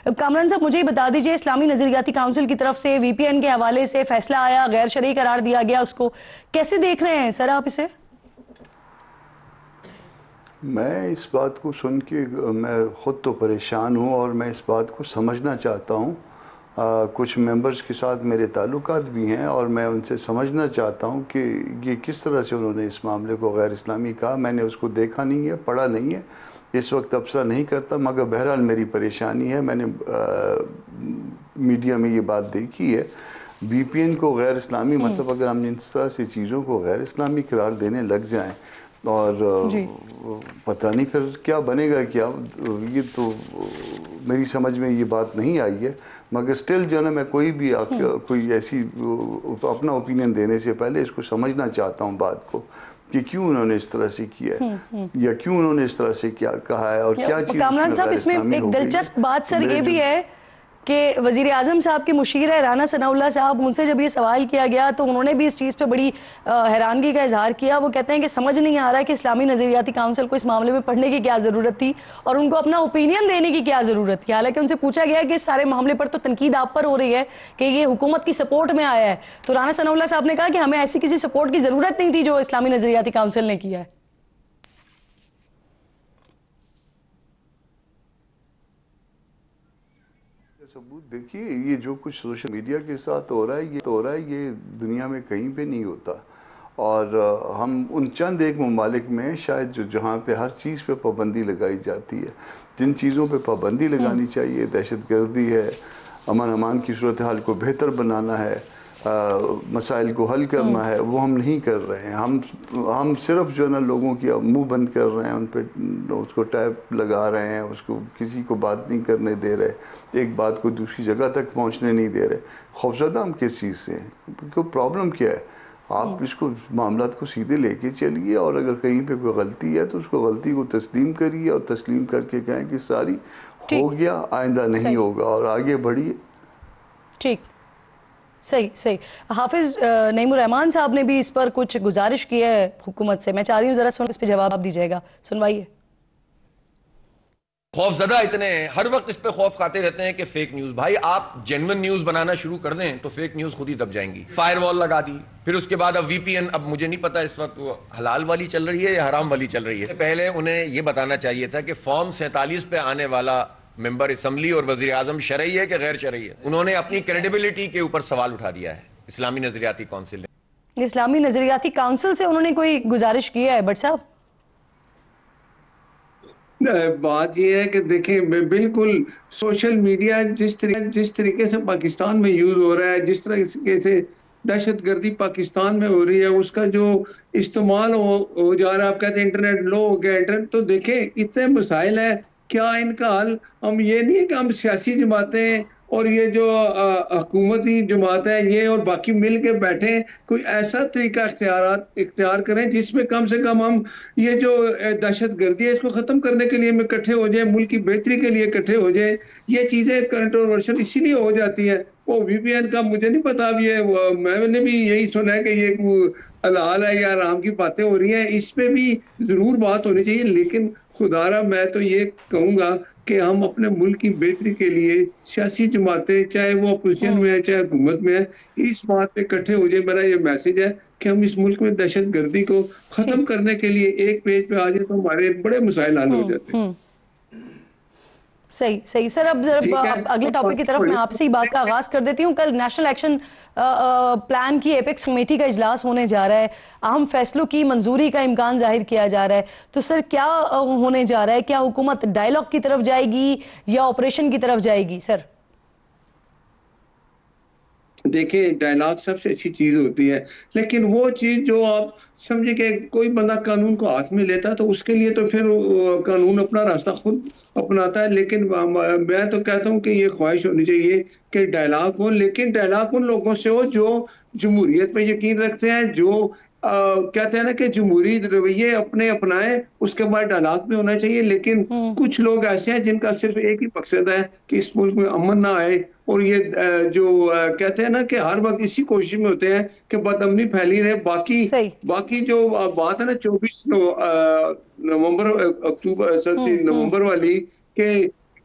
کامران صاحب مجھے ہی بتا دیجئے، اسلامی نظریاتی کاؤنسل کی طرف سے وی پی این کے حوالے سے فیصلہ آیا، غیر شرعی قرار دیا گیا، اس کو کیسے دیکھ رہے ہیں سر آپ اسے؟ میں اس بات کو سن کے میں خود تو پریشان ہوں، اور میں اس بات کو سمجھنا چاہتا ہوں. کچھ ممبرز کے ساتھ میرے تعلقات بھی ہیں، اور میں ان سے سمجھنا چاہتا ہوں کہ یہ کس طرح سے انہوں نے اس معاملے کو غیر اسلامی کہا. میں نے اس کو دیکھا نہیں ہے، پڑھا نہیں ہے، اس وقت تبصرہ نہیں کرتا، مگر بہرحال میری پریشانی ہے. میں نے میڈیا میں یہ بات دیکھی ہے. وی پی این کو غیر اسلامی، مطلب اگر ہم اس طرح سے چیزوں کو غیر اسلامی قرار دینے لگ جائیں، اور پتہ نہیں پھر کیا بنے گا. کیا یہ تو میری سمجھ میں یہ بات نہیں آئی ہے. مگر سٹل جو ہے نا، میں کوئی ایسی اپنا اوپینین دینے سے پہلے اس کو سمجھنا چاہتا ہوں بات کو، کہ کیوں انہوں نے اس طرح سے کیا ہے، یا کیوں انہوں نے اس طرح سے کیا کہا ہے، اور کیا چیز کامران صاحب غیر اس میں اسلامی ہو ایک گئی. دلچسپ بات سر یہ بھی ہے کہ وزیر اعظم صاحب کے مشیر ہے رانا ثناء اللہ صاحب، ان سے جب یہ سوال کیا گیا تو انہوں نے بھی اس چیز پہ بڑی حیرانگی کا اظہار کیا. وہ کہتے ہیں کہ سمجھ نہیں آ رہا ہے کہ اسلامی نظریاتی کاؤنسل کو اس معاملے میں پڑھنے کی کیا ضرورت تھی، اور ان کو اپنا اوپینین دینے کی کیا ضرورت تھی. حالانکہ ان سے پوچھا گیا کہ اس سارے معاملے پر تو تنقید آپ پر ہو رہی ہے کہ یہ حکومت کی سپورٹ میں آیا ہے، تو رانا ثناء اللہ صاحب نے کہا کہ ہمیں ایسی کسی سپورٹ کی ضرورت نہیں تھی جو اسلامی نظریاتی کاؤنسل نے کیا ہے. ثبوت دیکھیے، یہ جو کچھ سوشل میڈیا کے ساتھ ہو رہا ہے یہ دنیا میں کہیں پہ نہیں ہوتا. اور ہم ان چند ایک ممالک میں شاید جہاں پہ ہر چیز پہ پابندی لگائی جاتی ہے، جن چیزوں پہ پابندی لگانی چاہیے، دہشت گردی ہے، امن امان کی صورتحال کو بہتر بنانا ہے، مسائل کو حل کرنا ہے، وہ ہم نہیں کر رہے ہیں. ہم صرف جو ہے نا لوگوں کی منہ بند کر رہے ہیں، ان پہ اس کو ٹیپ لگا رہے ہیں، اس کو کسی کو بات نہیں کرنے دے رہے، ایک بات کو دوسری جگہ تک پہنچنے نہیں دے رہے. خوفزدہ ہم کس چیز سے ہیں؟ کوئی پرابلم کیا ہے؟ آپ اس کو معاملات کو سیدھے لے کے چلیے، اور اگر کہیں پہ کوئی غلطی ہے تو اس کو غلطی کو تسلیم کریے، اور تسلیم کر کے کہیں کہ ساری ہو گیا، آئندہ نہیں ہوگا، اور آگے بڑھیے. ٹھیک، صحیح. حافظ نعیم الرحمان صاحب نے بھی اس پر کچھ گزارش کی ہے حکومت سے، میں چاہ رہی ہوں ذرا اس پہ جواب آپ دیجئے گا، سنوائیے. خوف زدہ اتنے ہیں، ہر وقت اس پہ خوف کھاتے رہتے ہیں کہ فیک نیوز. بھائی آپ جینون نیوز بنانا شروع کر دیں تو فیک نیوز خود ہی دب جائیں گی. فائر وال لگا دی، پھر اس کے بعد اب وی پی این، اب مجھے نہیں پتا اس وقت وہ حلال والی چل رہی ہے یا حرام والی چل رہی ہے. پہلے انہیں یہ بتانا چاہیے تھا کہ فارم 47 پہ آنے والا ممبر اسمبلی اور وزیر اعظم شرعی ہے کہ غیر شرعی ہے. انہوں نے اپنی کریڈیبلٹی کے اوپر سوال اٹھا دیا ہے اسلامی نظریاتی کونسل نے. اسلامی نظریاتی کاؤنسل سے انہوں نے کوئی گزارش کی ہے بٹ صاحب؟ بات یہ ہے کہ دیکھیں، بالکل سوشل میڈیا جس طریقے سے پاکستان میں یوز ہو رہا ہے، جس طریقے سے دہشت گردی پاکستان میں ہو رہی ہے، اس کا جو استعمال ہو جا رہا ہے. آپ کہتے ہیں انٹرنیٹ لو ہو گیا انٹرنیٹ، تو دیکھیں اتنے مسائل ہیں، کیا ان کا حل ہم یہ نہیں ہے کہ ہم سیاسی جماعتیں اور یہ جو حکومتی جماعت ہے یہ اور باقی مل کے بیٹھیں، کوئی ایسا طریقہ اختیار کریں جس میں کم سے کم ہم یہ جو دہشت گردی ہے اس کو ختم کرنے کے لیے ہم اکٹھے ہو جائیں، ملک کی بہتری کے لیے اکٹھے ہو جائیں. یہ چیزیں کنٹروورشل اسی لیے ہو جاتی ہیں. وہ وی پی این کا مجھے نہیں پتا، اب یہ میں نے بھی یہی سنا ہے کہ یہ حلال ہے یا حرام کی باتیں ہو رہی ہیں، اس پہ بھی ضرور بات ہونی چاہیے. لیکن خدارا میں تو یہ کہوں گا کہ ہم اپنے ملک کی بہتری کے لیے سیاسی جماعتیں، چاہے وہ اپوزیشن میں ہے چاہے حکومت میں ہے، اس بات پہ اکٹھے ہو جائے. میرا یہ میسج ہے کہ ہم اس ملک میں دہشت گردی کو ختم کرنے کے لیے ایک پیج پہ آ جائے تو ہمارے بڑے مسائل حل ہو جاتے ہیں. صحیح سر. اب ذرا اگلے ٹاپک کی طرف میں آپ سے ہی بات کا آغاز کر دیتی ہوں. کل نیشنل ایکشن پلان کی ایپیکس کمیٹی کا اجلاس ہونے جا رہا ہے، اہم فیصلوں کی منظوری کا امکان ظاہر کیا جا رہا ہے. تو سر کیا ہونے جا رہا ہے؟ کیا حکومت ڈائیلاگ کی طرف جائے گی یا آپریشن کی طرف جائے گی سر؟ دیکھیں ڈائیلاگ سب سے اچھی چیز ہوتی ہے، لیکن وہ چیز جو آپ سمجھے کہ کوئی بندہ قانون کو ہاتھ میں لیتا ہے تو اس کے لیے تو پھر قانون اپنا راستہ خود اپناتا ہے. لیکن میں تو کہتا ہوں کہ یہ خواہش ہونی چاہیے کہ ڈائیلاگ ہو، لیکن ڈائیلاگ ان لوگوں سے ہو جو جمہوریت پہ یقین رکھتے ہیں، جو کہتے ہیں نا کہ جمہوری رویے اپنائیں، اس کے بعد ڈائیلاگ بھی ہونا چاہیے. لیکن کچھ لوگ ایسے ہیں جن کا صرف ایک ہی مقصد ہے کہ اس ملک میں امن نہ آئے، اور یہ جو کہتے ہیں نا کہ ہر وقت اسی کوشش میں ہوتے ہیں کہ بدامنی پھیلی رہے. باقی جو بات ہے نا 24 نومبر والی کہ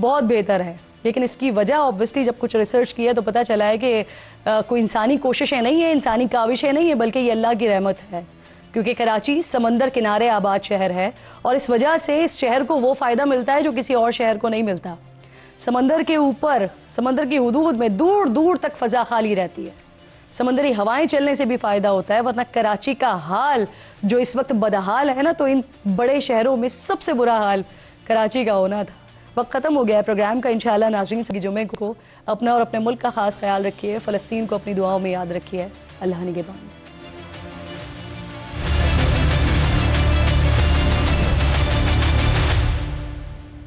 بہت بہتر ہے. لیکن اس کی وجہ آبویسلی جب کچھ ریسرچ کی ہے تو پتہ چلا ہے کہ کوئی انسانی کوششیں نہیں ہیں, انسانی کاوشیں نہیں ہیں, بلکہ یہ اللہ کی رحمت ہے. کیونکہ کراچی سمندر کنارے آباد شہر ہے اور اس وجہ سے اس شہر کو وہ فائدہ ملتا ہے جو کسی اور شہر کو نہیں ملتا. سمندر کے اوپر, سمندر کی حدود میں دور دور تک فضا خالی رہتی ہے. سمندری ہوائیں چلنے سے بھی فائدہ ہوتا ہے, ورنہ کراچی کا حال جو اس وقت بدحال ہے نا, تو ان بڑے شہروں میں سب سے برا حال کراچی کا ہونا تھا. وقت ختم ہو گیا ہے پروگرام کا. انشاءاللہ ناظرین سے جمعے کو اپنا اور اپنے ملک کا خاص خیال رکھیے, فلسطین کو اپنی دعاؤں میں یاد رکھیے. اللہ نگہبان.